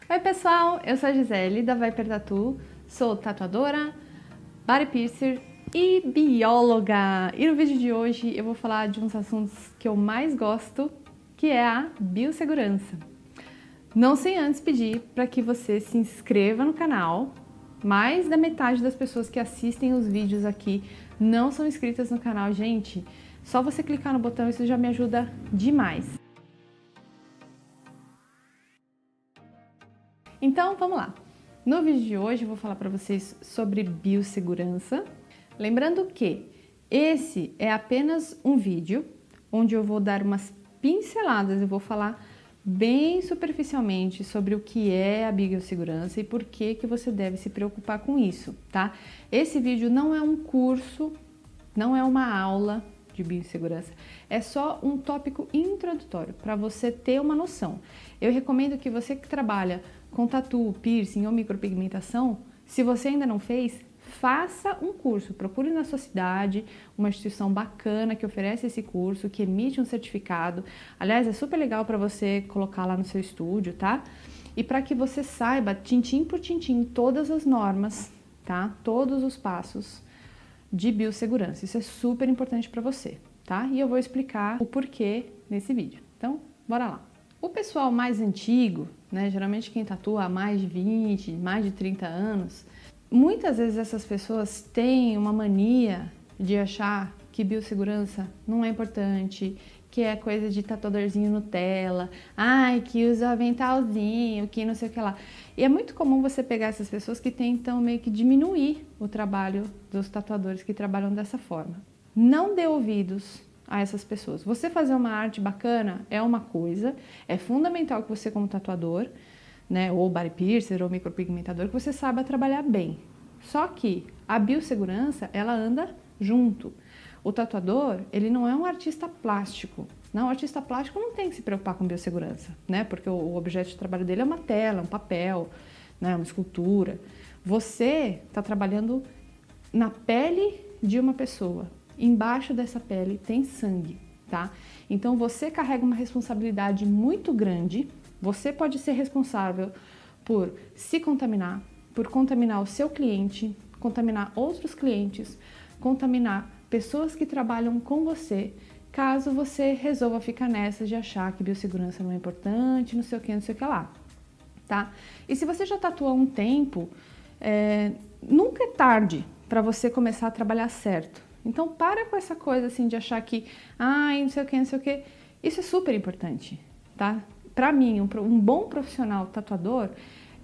Oi pessoal, eu sou a Gisele da Viper Tattoo, sou tatuadora, body piercer e bióloga. E no vídeo de hoje eu vou falar de uns assuntos que eu mais gosto, que é a biossegurança. Não sem antes pedir para que você se inscreva no canal. Mais da metade das pessoas que assistem os vídeos aqui não são inscritas no canal, gente. Só você clicar no botão, isso já me ajuda demais. Então, vamos lá. No vídeo de hoje eu vou falar para vocês sobre biossegurança. Lembrando que esse é apenas um vídeo onde eu vou dar umas pinceladas, eu vou falar bem superficialmente sobre o que é a biossegurança e por que você deve se preocupar com isso, tá? Esse vídeo não é um curso, não é uma aula de biossegurança, é só um tópico introdutório para você ter uma noção. Eu recomendo que você que trabalha com tatu, piercing ou micropigmentação, se você ainda não fez, faça um curso, procure na sua cidade uma instituição bacana que oferece esse curso, que emite um certificado. Aliás, é super legal para você colocar lá no seu estúdio, tá? E para que você saiba, tintim por tintim, todas as normas, tá? Todos os passos de biossegurança. Isso é super importante para você, tá? E eu vou explicar o porquê nesse vídeo. Então, bora lá. O pessoal mais antigo, né, geralmente quem tatua há mais de 20, mais de 30 anos, muitas vezes essas pessoas têm uma mania de achar que biossegurança não é importante, que é coisa de tatuadorzinho Nutella, ai, que usa aventalzinho, que não sei o que lá. E é muito comum você pegar essas pessoas que tentam meio que diminuir o trabalho dos tatuadores que trabalham dessa forma. Não dê ouvidos a essas pessoas. Você fazer uma arte bacana é uma coisa, é fundamental que você como tatuador, né, ou body piercer ou micropigmentador, que você saiba trabalhar bem. Só que a biossegurança, ela anda junto. O tatuador, ele não é um artista plástico. Não, o artista plástico não tem que se preocupar com biossegurança, né? Porque o objeto de trabalho dele é uma tela, um papel, né, uma escultura. Você está trabalhando na pele de uma pessoa. Embaixo dessa pele tem sangue, tá? Então você carrega uma responsabilidade muito grande. Você pode ser responsável por se contaminar, por contaminar o seu cliente, contaminar outros clientes, contaminar pessoas que trabalham com você, caso você resolva ficar nessa de achar que biossegurança não é importante, não sei o que lá, tá? E se você já tatua há um tempo, nunca é tarde para você começar a trabalhar certo. Então, para com essa coisa assim de achar que, ai, não sei o que. Isso é super importante, tá? Para mim, um bom profissional tatuador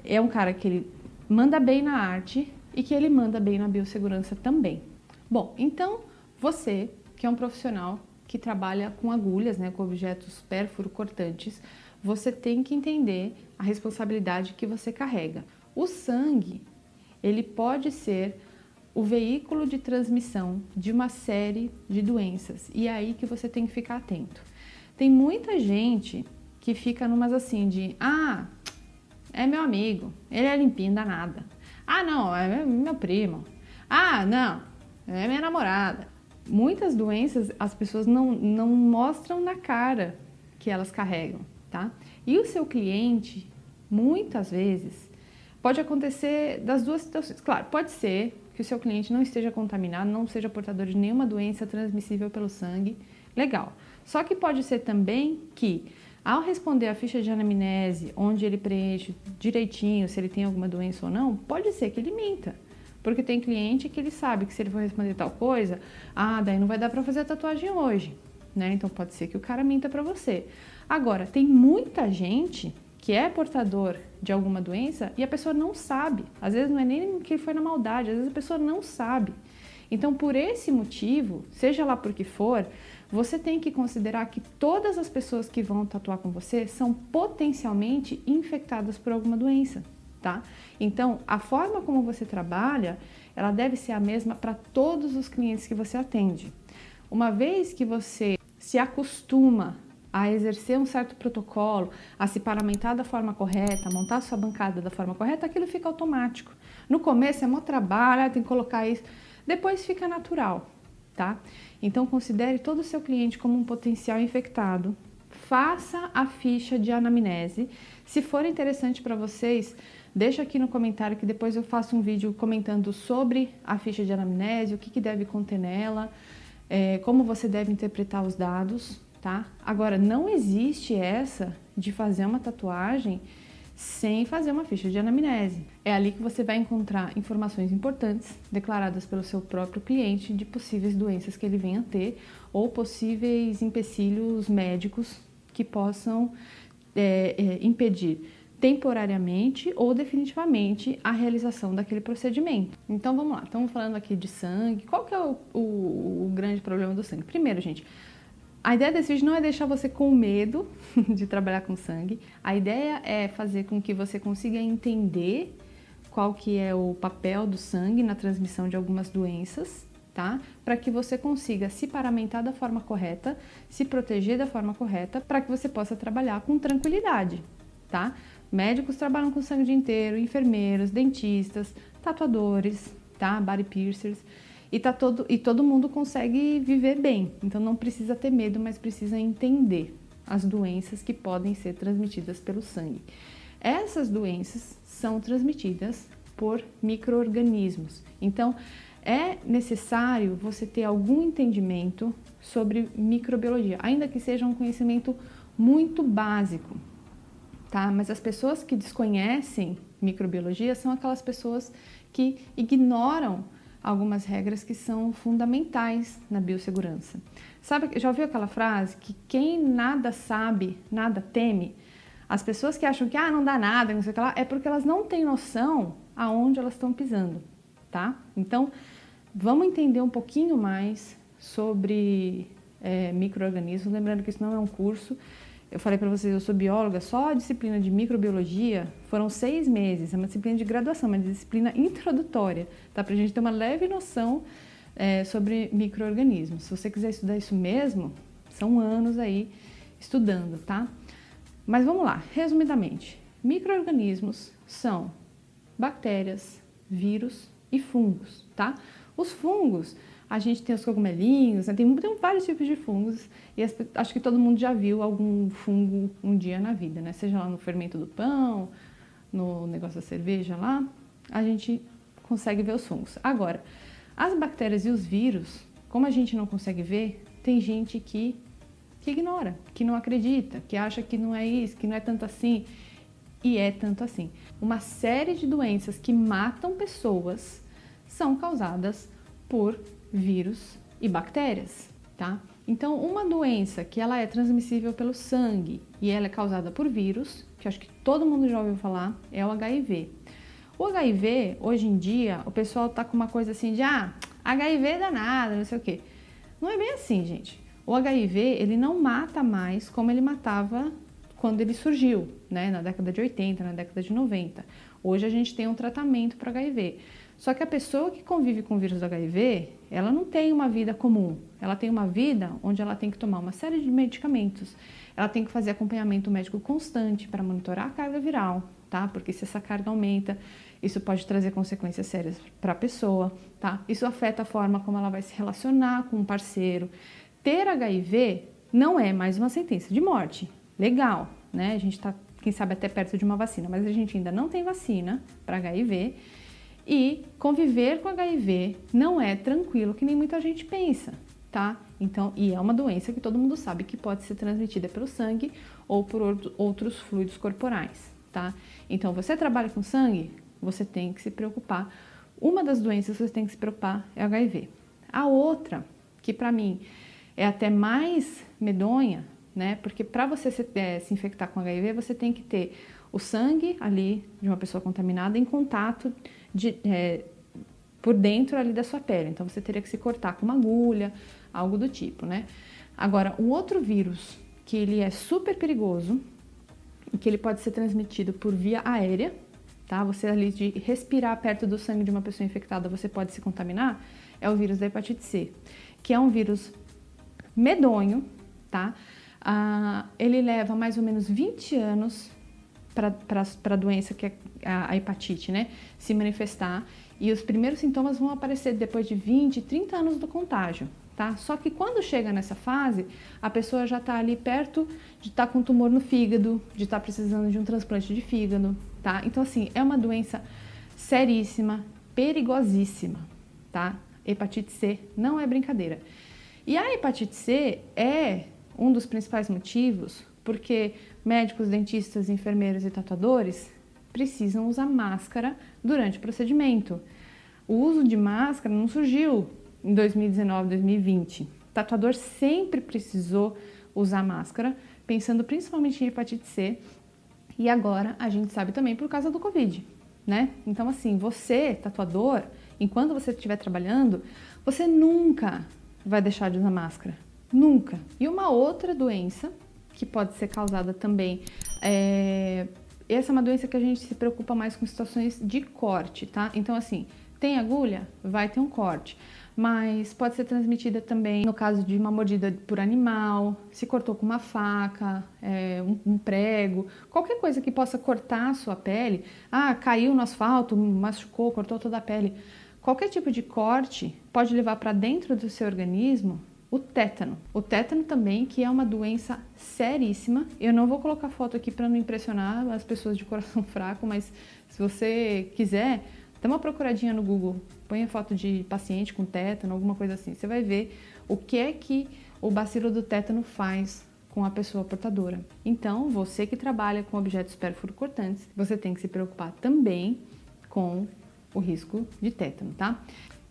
é um cara que ele manda bem na arte e que ele manda bem na biossegurança também. Bom, então, você que é um profissional que trabalha com agulhas, né, com objetos pérfuro-cortantes, você tem que entender a responsabilidade que você carrega. O sangue, ele pode ser o veículo de transmissão de uma série de doenças. E é aí que você tem que ficar atento. Tem muita gente que fica numas assim de, ah, é meu amigo, ele é limpinho, danada. Ah, não, é meu primo. Ah, não, é minha namorada. Muitas doenças as pessoas não mostram na cara que elas carregam, tá? E o seu cliente, muitas vezes, pode acontecer das duas situações. Claro, pode ser que o seu cliente não esteja contaminado, não seja portador de nenhuma doença transmissível pelo sangue, legal. Só que pode ser também que, ao responder a ficha de anamnese, onde ele preenche direitinho se ele tem alguma doença ou não, pode ser que ele minta. Porque tem cliente que ele sabe que se ele for responder tal coisa, daí não vai dar para fazer a tatuagem hoje, né? Então pode ser que o cara minta para você. Agora, tem muita gente que é portador de alguma doença e a pessoa não sabe. Às vezes não é nem que foi na maldade, às vezes a pessoa não sabe. Então, por esse motivo, seja lá por que for, você tem que considerar que todas as pessoas que vão tatuar com você são potencialmente infectadas por alguma doença, tá? Então, a forma como você trabalha, ela deve ser a mesma para todos os clientes que você atende. Uma vez que você se acostuma a exercer um certo protocolo, a se paramentar da forma correta, a montar a sua bancada da forma correta, aquilo fica automático. No começo é mó trabalho, tem que colocar isso, depois fica natural, tá? Então considere todo o seu cliente como um potencial infectado, faça a ficha de anamnese. Se for interessante para vocês, deixa aqui no comentário que depois eu faço um vídeo comentando sobre a ficha de anamnese, o que deve conter nela, como você deve interpretar os dados, tá? Agora, não existe essa de fazer uma tatuagem sem fazer uma ficha de anamnese. É ali que você vai encontrar informações importantes declaradas pelo seu próprio cliente de possíveis doenças que ele venha a ter ou possíveis empecilhos médicos que possam impedir temporariamente ou definitivamente a realização daquele procedimento. Então vamos lá, estamos falando aqui de sangue. Qual que é o grande problema do sangue? Primeiro, gente, a ideia desse vídeo não é deixar você com medo de trabalhar com sangue. A ideia é fazer com que você consiga entender qual que é o papel do sangue na transmissão de algumas doenças, tá? Para que você consiga se paramentar da forma correta, se proteger da forma correta, para que você possa trabalhar com tranquilidade, tá? Médicos trabalham com sangue o dia inteiro, enfermeiros, dentistas, tatuadores, tá? Body piercers. E todo mundo consegue viver bem, então não precisa ter medo, mas precisa entender as doenças que podem ser transmitidas pelo sangue. Essas doenças são transmitidas por micro-organismos, então é necessário você ter algum entendimento sobre microbiologia, ainda que seja um conhecimento muito básico, tá? Mas as pessoas que desconhecem microbiologia são aquelas pessoas que ignoram algumas regras que são fundamentais na biossegurança. Sabe, já ouviu aquela frase que quem nada sabe, nada teme? As pessoas que acham que não dá nada, não sei o que lá, é porque elas não têm noção aonde elas estão pisando, tá? Então, vamos entender um pouquinho mais sobre micro-organismos, lembrando que isso não é um curso. Eu falei para vocês, eu sou bióloga, só a disciplina de microbiologia foram 6 meses, é uma disciplina de graduação, uma disciplina introdutória, tá? Pra gente ter uma leve noção sobre micro-organismos. Se você quiser estudar isso mesmo, são anos aí estudando, tá? Mas vamos lá, resumidamente, micro-organismos são bactérias, vírus e fungos, tá? Os fungos, a gente tem os cogumelinhos, né? tem vários tipos de fungos e acho que todo mundo já viu algum fungo um dia na vida, né? Seja lá no fermento do pão, no negócio da cerveja lá, a gente consegue ver os fungos. Agora, as bactérias e os vírus, como a gente não consegue ver, tem gente que ignora, que não acredita, que acha que não é isso, que não é tanto assim, e é tanto assim. Uma série de doenças que matam pessoas são causadas por vírus e bactérias, tá? Então, uma doença que ela é transmissível pelo sangue e ela é causada por vírus, que acho que todo mundo já ouviu falar, é o HIV. O HIV, hoje em dia, o pessoal tá com uma coisa assim de HIV dá nada, não sei o quê. Não é bem assim, gente. O HIV, ele não mata mais como ele matava quando ele surgiu, né? Na década de 80, na década de 90. Hoje a gente tem um tratamento para HIV. Só que a pessoa que convive com o vírus do HIV, ela não tem uma vida comum. Ela tem uma vida onde ela tem que tomar uma série de medicamentos. Ela tem que fazer acompanhamento médico constante para monitorar a carga viral, tá? Porque se essa carga aumenta, isso pode trazer consequências sérias para a pessoa, tá? Isso afeta a forma como ela vai se relacionar com um parceiro. Ter HIV não é mais uma sentença de morte. Legal, né? A gente está, quem sabe, até perto de uma vacina, mas a gente ainda não tem vacina para HIV. E conviver com HIV não é tranquilo, que nem muita gente pensa, tá? Então, e é uma doença que todo mundo sabe que pode ser transmitida pelo sangue ou por outros fluidos corporais, tá? Então, você trabalha com sangue, você tem que se preocupar. Uma das doenças que você tem que se preocupar é o HIV. A outra, que para mim é até mais medonha, né? Porque para você se infectar com HIV, você tem que ter o sangue ali de uma pessoa contaminada em contato por dentro ali da sua pele. Então, você teria que se cortar com uma agulha, algo do tipo, né? Agora, o outro vírus, que ele é super perigoso, e que ele pode ser transmitido por via aérea, tá? Você ali de respirar perto do sangue de uma pessoa infectada, você pode se contaminar, é o vírus da hepatite C, que é um vírus medonho, tá? Ele leva mais ou menos 20 anos para a doença que é a hepatite, né, se manifestar, e os primeiros sintomas vão aparecer depois de 20, 30 anos do contágio, tá? Só que quando chega nessa fase, a pessoa já tá ali perto de estar com tumor no fígado, de estar precisando de um transplante de fígado, tá? Então, assim, é uma doença seríssima, perigosíssima, tá? Hepatite C não é brincadeira. E a hepatite C é um dos principais motivos porque médicos, dentistas, enfermeiros e tatuadores precisam usar máscara durante o procedimento. O uso de máscara não surgiu em 2019, 2020. O tatuador sempre precisou usar máscara, pensando principalmente em hepatite C, e agora a gente sabe também por causa do Covid, né? Então, assim, você, tatuador, enquanto você estiver trabalhando, você nunca vai deixar de usar máscara. Nunca. E uma outra doença que pode ser causada também essa é uma doença que a gente se preocupa mais com situações de corte, tá? Então, assim, tem agulha? Vai ter um corte. Mas pode ser transmitida também no caso de uma mordida por animal, se cortou com uma faca, um prego, qualquer coisa que possa cortar a sua pele. Ah, caiu no asfalto, machucou, cortou toda a pele. Qualquer tipo de corte pode levar para dentro do seu organismo o tétano. O tétano também, que é uma doença seríssima. Eu não vou colocar foto aqui para não impressionar as pessoas de coração fraco, mas se você quiser, dá uma procuradinha no Google, põe a foto de paciente com tétano, alguma coisa assim. Você vai ver o que é que o bacilo do tétano faz com a pessoa portadora. Então, você que trabalha com objetos perfuro-cortantes, você tem que se preocupar também com o risco de tétano, tá?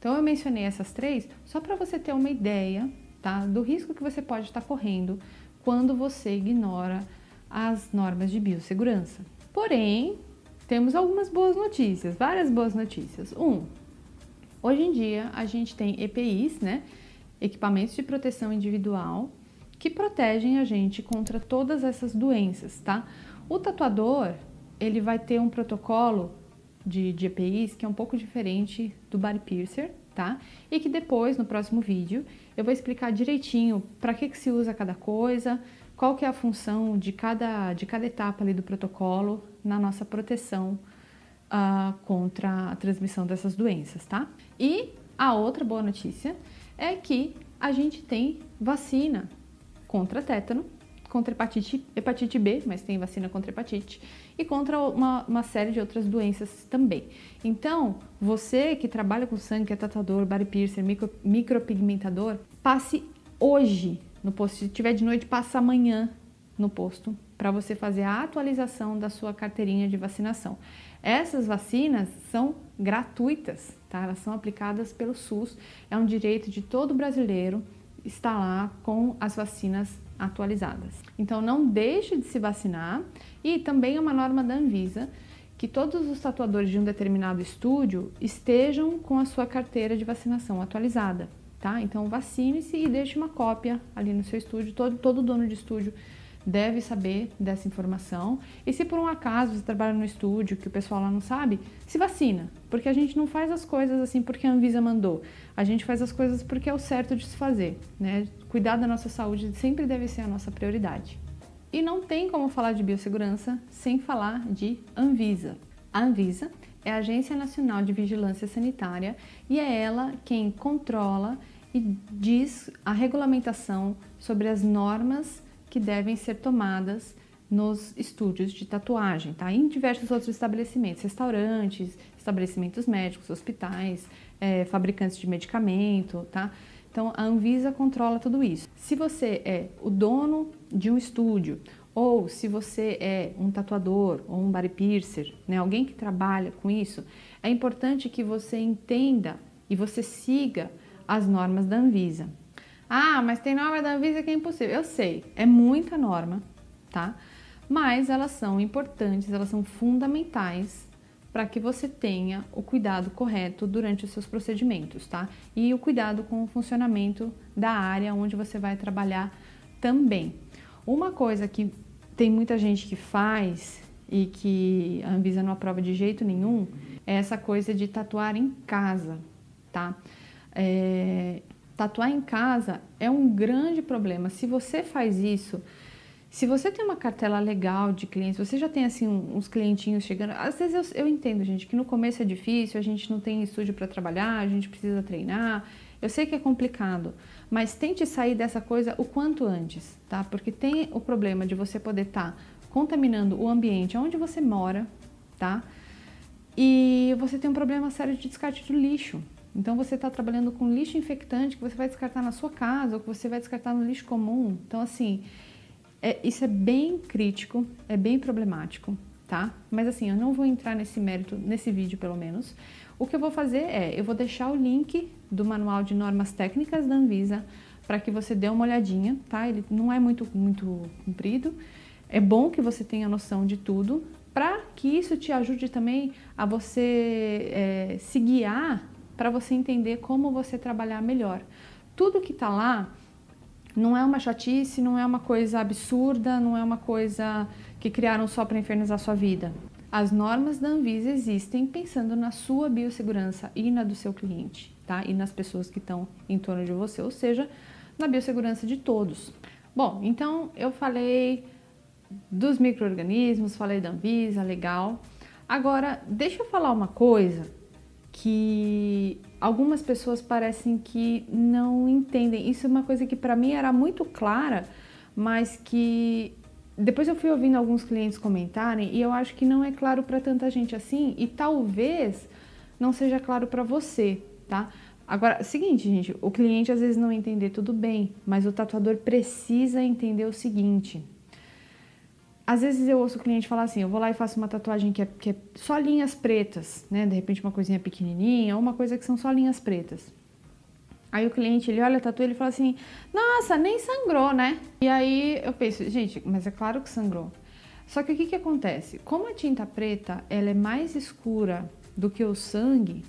Então, eu mencionei essas três só para você ter uma ideia, tá, do risco que você pode estar correndo quando você ignora as normas de biossegurança. Porém, temos algumas boas notícias, várias boas notícias. Hoje em dia a gente tem EPIs, né, equipamentos de proteção individual, que protegem a gente contra todas essas doenças, tá? O tatuador, ele vai ter um protocolo de EPIs que é um pouco diferente do body piercer, tá? E que depois, no próximo vídeo, eu vou explicar direitinho para que se usa cada coisa, qual que é a função de cada etapa ali do protocolo na nossa proteção contra a transmissão dessas doenças, tá? E a outra boa notícia é que a gente tem vacina contra tétano, contra hepatite B, mas tem vacina contra hepatite, e contra uma série de outras doenças também. Então, você que trabalha com sangue, que é tatuador, body piercer, micropigmentador, passe hoje no posto. Se tiver de noite, passa amanhã no posto para você fazer a atualização da sua carteirinha de vacinação. Essas vacinas são gratuitas, tá? Elas são aplicadas pelo SUS, é um direito de todo brasileiro estar lá com as vacinas atualizadas. Então não deixe de se vacinar, e também é uma norma da Anvisa que todos os tatuadores de um determinado estúdio estejam com a sua carteira de vacinação atualizada, tá? Então vacine-se e deixe uma cópia ali no seu estúdio. Todo dono de estúdio deve saber dessa informação. E se por um acaso você trabalha no estúdio que o pessoal lá não sabe, se vacina, porque a gente não faz as coisas assim porque a Anvisa mandou, a gente faz as coisas porque é o certo de se fazer, né? Cuidar da nossa saúde sempre deve ser a nossa prioridade. E não tem como falar de biossegurança sem falar de Anvisa. A Anvisa é a Agência Nacional de Vigilância Sanitária e é ela quem controla e diz a regulamentação sobre as normas que devem ser tomadas nos estúdios de tatuagem, tá? Em diversos outros estabelecimentos, restaurantes, estabelecimentos médicos, hospitais, fabricantes de medicamento, tá? Então, a Anvisa controla tudo isso. Se você é o dono de um estúdio, ou se você é um tatuador ou um body piercer, né, alguém que trabalha com isso, é importante que você entenda e você siga as normas da Anvisa. Ah, mas tem norma da Anvisa que é impossível. Eu sei, é muita norma, tá? Mas elas são importantes, elas são fundamentais para que você tenha o cuidado correto durante os seus procedimentos, tá? E o cuidado com o funcionamento da área onde você vai trabalhar também. Uma coisa que tem muita gente que faz e que a Anvisa não aprova de jeito nenhum é essa coisa de tatuar em casa, tá? Tatuar em casa é um grande problema. Se você faz isso, se você tem uma cartela legal de clientes, você já tem assim uns clientinhos chegando. Às vezes eu entendo, gente, que no começo é difícil, a gente não tem estúdio para trabalhar, a gente precisa treinar Eu sei que é complicado, mas tente sair dessa coisa o quanto antes, tá? Porque tem o problema de você poder estar contaminando o ambiente onde você mora, tá? E você tem um problema sério de descarte do lixo. Então você está trabalhando com lixo infectante que você vai descartar na sua casa ou que você vai descartar no lixo comum. Então assim, isso é bem crítico, é bem problemático, tá? Mas assim, eu não vou entrar nesse mérito, nesse vídeo pelo menos. O que eu vou fazer eu vou deixar o link do Manual de Normas Técnicas da Anvisa para que você dê uma olhadinha, tá? Ele não é muito comprido. É bom que você tenha noção de tudo, para que isso te ajude também a você se guiar, para você entender como você trabalhar melhor. Tudo que está lá não é uma chatice, não é uma coisa absurda, não é uma coisa que criaram só para infernizar a sua vida. As normas da Anvisa existem pensando na sua biossegurança e na do seu cliente, tá? E nas pessoas que estão em torno de você, ou seja, na biossegurança de todos. Bom, então eu falei dos micro-organismos, falei da Anvisa, legal. Agora, deixa eu falar uma coisa que algumas pessoas parecem que não entendem. Isso é uma coisa que para mim era muito clara, mas que depois eu fui ouvindo alguns clientes comentarem e eu acho que não é claro para tanta gente assim e talvez não seja claro para você, tá? Agora, seguinte, gente, o cliente às vezes não entender tudo bem, mas o tatuador precisa entender o seguinte. Às vezes eu ouço o cliente falar assim, eu vou lá e faço uma tatuagem que é só linhas pretas, né? De repente uma coisinha pequenininha ou uma coisa que são só linhas pretas. Aí o cliente, ele olha a tatu e ele fala assim, nossa, nem sangrou, né? E aí eu penso, gente, mas é claro que sangrou. Só que o que acontece? Como a tinta preta, ela é mais escura do que o sangue,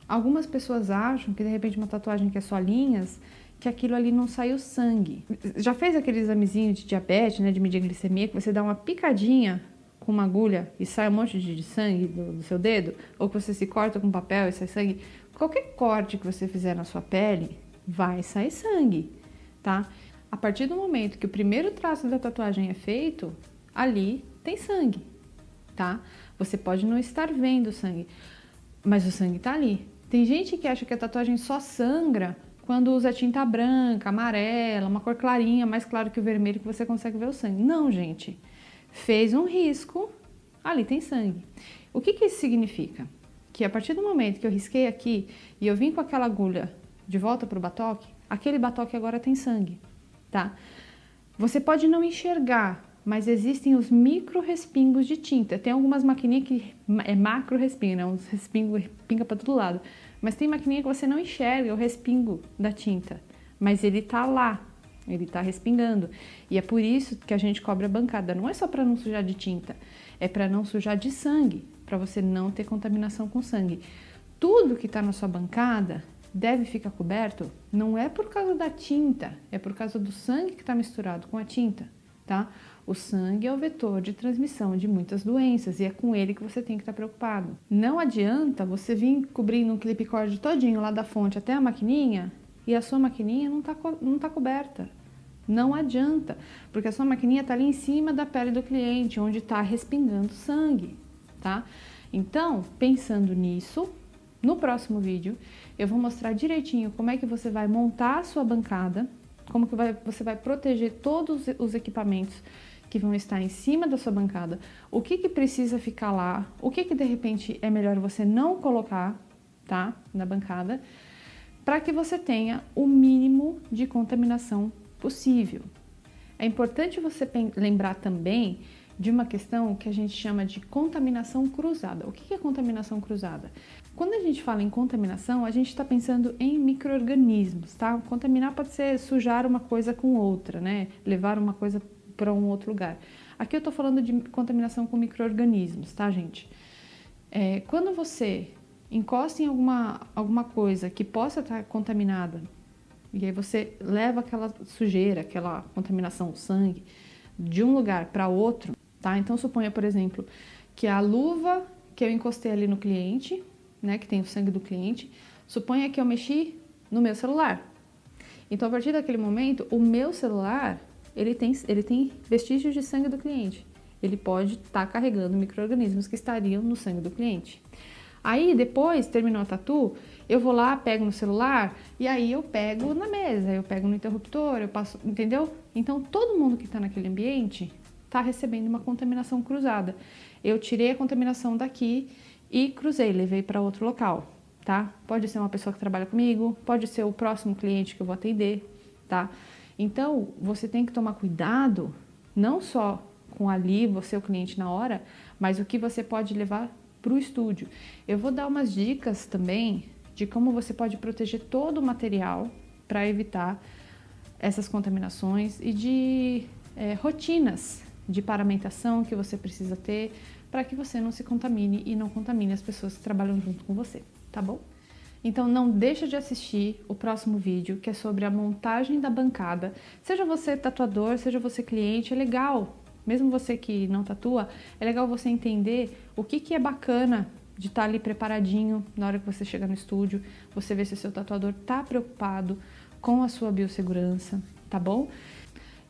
algumas pessoas acham que de repente uma tatuagem que é só linhas, que aquilo ali não saiu sangue. Já fez aquele examezinho de diabetes, né, de medir glicemia, que você dá uma picadinha com uma agulha e sai um monte de sangue do seu dedo? Ou que você se corta com papel e sai sangue? Qualquer corte que você fizer na sua pele, vai sair sangue, tá? A partir do momento que o primeiro traço da tatuagem é feito, ali tem sangue, tá? Você pode não estar vendo sangue, mas o sangue tá ali. Tem gente que acha que a tatuagem só sangra quando usa tinta branca, amarela, uma cor clarinha, mais claro que o vermelho, que você consegue ver o sangue. Não, gente. Fez um risco, ali tem sangue. O que isso significa? Que a partir do momento que eu risquei aqui e eu vim com aquela agulha de volta para o batoque, aquele batoque agora tem sangue, tá? Você pode não enxergar, mas existem os micro respingos de tinta. Tem algumas maquininhas que é macro respingo, né? Uns respingos pinga para todo lado. Mas tem maquininha que você não enxerga o respingo da tinta, mas ele tá lá, ele tá respingando. E é por isso que a gente cobra a bancada. Não é só para não sujar de tinta, é para não sujar de sangue, para você não ter contaminação com sangue. Tudo que tá na sua bancada deve ficar coberto, não é por causa da tinta, é por causa do sangue que está misturado com a tinta, tá? O sangue é o vetor de transmissão de muitas doenças e é com ele que você tem que estar preocupado. Não adianta você vir cobrindo um clip cord todinho lá da fonte até a maquininha e a sua maquininha não tá coberta. Não adianta, porque a sua maquininha está ali em cima da pele do cliente, onde está respingando sangue, tá? Então, pensando nisso, no próximo vídeo eu vou mostrar direitinho como é que você vai montar a sua bancada, como que você vai proteger todos os equipamentos que vão estar em cima da sua bancada, o que precisa ficar lá, o que de repente é melhor você não colocar, tá, na bancada, para que você tenha o mínimo de contaminação possível. É importante você lembrar também de uma questão que a gente chama de contaminação cruzada. O que é contaminação cruzada? Quando a gente fala em contaminação, a gente está pensando em micro-organismos, tá? Contaminar pode ser sujar uma coisa com outra, né? Levar uma coisa para um outro lugar. Aqui eu estou falando de contaminação com micro-organismos, tá, gente? Quando você encosta em alguma coisa que possa estar contaminada, e aí você leva aquela sujeira, aquela contaminação, sangue, de um lugar para outro, tá? Então suponha, por exemplo, que a luva que eu encostei ali no cliente, né, que tem o sangue do cliente, suponha que eu mexi no meu celular. Então a partir daquele momento, o meu celular ele tem vestígios de sangue do cliente. Ele pode estar carregando micro-organismos que estariam no sangue do cliente. Aí depois, terminou a tatu, eu vou lá, pego no celular e aí eu pego na mesa, eu pego no interruptor, eu passo, entendeu? Então todo mundo que está naquele ambiente está recebendo uma contaminação cruzada. Eu tirei a contaminação daqui e cruzei, levei para outro local, tá? Pode ser uma pessoa que trabalha comigo, pode ser o próximo cliente que eu vou atender, tá? Então você tem que tomar cuidado, não só com ali você, o cliente na hora, mas o que você pode levar para o estúdio. Eu vou dar umas dicas também de como você pode proteger todo o material para evitar essas contaminações e de rotinas de paramentação que você precisa ter para que você não se contamine e não contamine as pessoas que trabalham junto com você, tá bom? Então não deixa de assistir o próximo vídeo, que é sobre a montagem da bancada. Seja você tatuador, seja você cliente, é legal. Mesmo você que não tatua, é legal você entender o que é bacana de estar ali preparadinho na hora que você chega no estúdio, você vê se o seu tatuador está preocupado com a sua biossegurança, tá bom?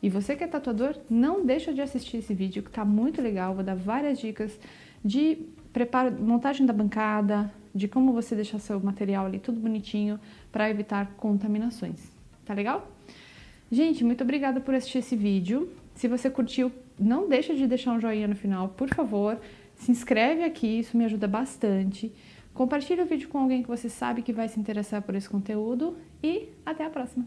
E você que é tatuador, não deixa de assistir esse vídeo que está muito legal, vou dar várias dicas de montagem da bancada, de como você deixar seu material ali tudo bonitinho para evitar contaminações, tá legal? Gente, muito obrigada por assistir esse vídeo. Se você curtiu, não deixa de deixar um joinha no final, por favor. Se inscreve aqui, isso me ajuda bastante. Compartilhe o vídeo com alguém que você sabe que vai se interessar por esse conteúdo e até a próxima!